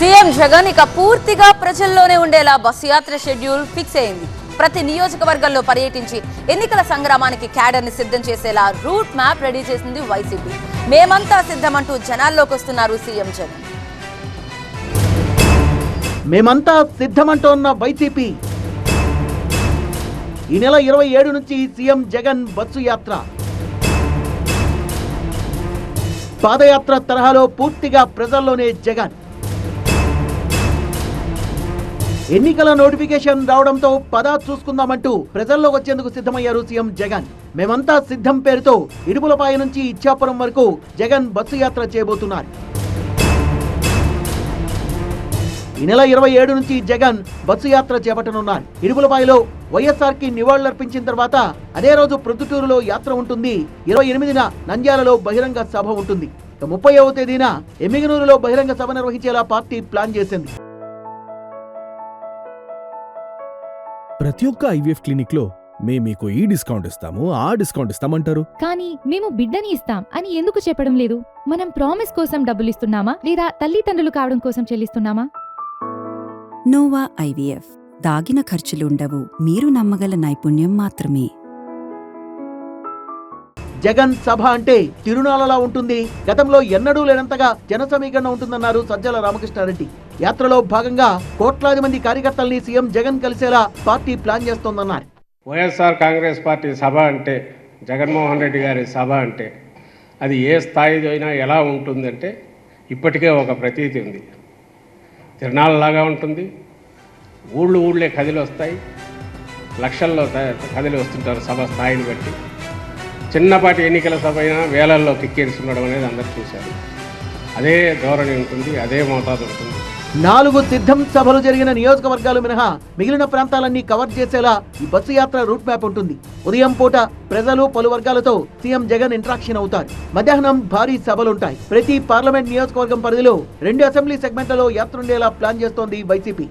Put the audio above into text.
CM Jagan ఇక పూర్తిగా ప్రజల్లోనే ఉండేలా బస్సు యాత్ర షెడ్యూల్ ఫిక్స్ అయింది. ప్రతి నియోజకవర్గంలో పర్యటించి ఎన్నికల సంగ్రామానికి క్యాడర్ ని సిద్ధం చేసేలా రూట్ మ్యాప్ రెడీ చేసింది వైసీపీ. మేమంతా సిద్ధమంటూ జనాల్లోకి వస్తున్నారు సీఎం జగన్. మేమంతా సిద్ధమంటోన్న వైసీపీ. ఈ నెల 27 నుంచి సీఎం జగన్ బస్సు యాత్ర. పాదయాత్ర తరహాలో పూర్తిగా ప్రజల్లోనే జగన్. ఎన్నికల నోటిఫికేషన్ రావడంతో పదా చూసుకుందామంటూ ప్రజల్లో వచ్చేందుకు సిద్ధమయ్యారు సీఎం జగన్. మేమంతా సిద్ధం పేరుతో ఇడుపులపాయ నుంచి ఇచ్చాపురం వరకు జగన్ బస్సు యాత్ర చేయబోతున్నారు. ఈ నెల 27 నుంచి జగన్ బస్సు యాత్ర చేపట్టనున్నారు. ఇడుపులపాయలో వైఎస్ఆర్ కి నివాళులర్పించిన తర్వాత అదే రోజు ప్రొద్దుటూరులో యాత్ర ఉంటుంది. 28న నంద్యాలలో బహిరంగ సభ ఉంటుంది. 30వ తేదీన ఎమ్మిగనూరులో బహిరంగ సభ నిర్వహించేలా పార్టీ ప్లాన్ చేసింది. ప్రతి ఒక్క ఐవీఎఫ్ క్లినిక్ లో మీకు ఈ డిస్కౌంట్ ఇస్తాము, ఆ డిస్కౌంట్ ఇస్తామంటారు. కానీ మేము బిడ్డని ఇస్తాం అని ఎందుకు చెప్పడం లేదు? మనం ప్రామిస్ కోసం డబ్బులు ఇస్తున్నామా లేదా తల్లిదండ్రులు కావడం కోసం చెల్లిస్తున్నామా? Nova IVF. దాగిన ఖర్చులుండవు, మీరు నమ్మగల నైపుణ్యం మాత్రమే. జగన్ సభ అంటే తిరునాళ్ళలా ఉంటుంది. గతంలో ఎన్నడూ లేనంతగా జన సమీకరణ ఉంటుందన్నారు సజ్జల రామకృష్ణారెడ్డి. యాత్రలో భాగంగా కోట్లాది మంది కార్యకర్తల్ని సీఎం జగన్ కలిసేలా పార్టీ ప్లాన్ చేస్తోందన్నారు. వైఎస్ఆర్ కాంగ్రెస్ పార్టీ సభ అంటే, జగన్మోహన్ రెడ్డి గారి సభ అంటే అది ఏ స్థాయిలో అయినా ఎలా ఉంటుందంటే ఇప్పటికే ఒక ప్రతీతి ఉంది. తిరణాలలాగా ఉంటుంది. ఊళ్ళే కదిలి వస్తాయి, లక్షల్లో కదిలి వస్తుంటారు సభ స్థాయిని బట్టి. చిన్నపాటి ఎన్నికల సభ అయినా వేలల్లో కిక్కేరుస్తుండడం అనేది అందరూ చూశారు. అదే ధోరణి ఉంటుంది, అదే మోతాదు ఉంటుంది. 4 సిద్ధం సభలు జరిగిన నియోజకవర్గాలు మినహా మిగిలిన ప్రాంతాలన్నీ కవర్ చేసేలా ఈ బస్సు యాత్ర రూట్ మ్యాప్ ఉంటుంది. ఉదయం పూట ప్రజలు పలు వర్గాలతో సీఎం జగన్ ఇంటరాక్షన్ అవుతారు. మధ్యాహ్నం భారీ సభలుంటాయి. ప్రతి పార్లమెంట్ నియోజకవర్గం పరిధిలో 2 అసెంబ్లీ సెగ్మెంట్లలో యాత్ర ఉండేలా ప్లాన్ చేస్తోంది వైసీపీ.